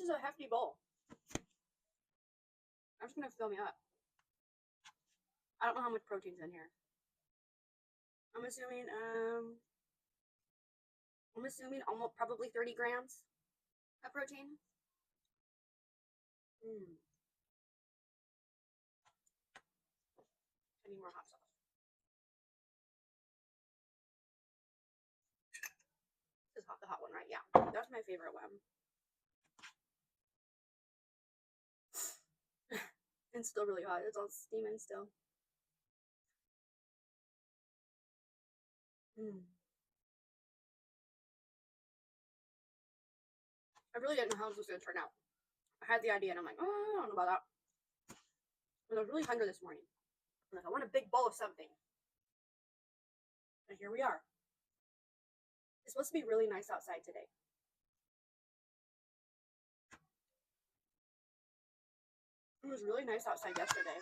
is a hefty bowl. I'm just gonna fill me up. I don't know how much protein's in here. I'm assuming almost probably 30 grams of protein. I need more hot sauce. This is the hot one, right? Yeah, that's my favorite one. It's still really hot. It's all steaming still. I really didn't know how this was going to turn out. I had the idea and I'm like, oh, I don't know about that. But I was really hungry this morning. I'm like, I want a big bowl of something. And here we are. It's supposed to be really nice outside today. It was really nice outside yesterday.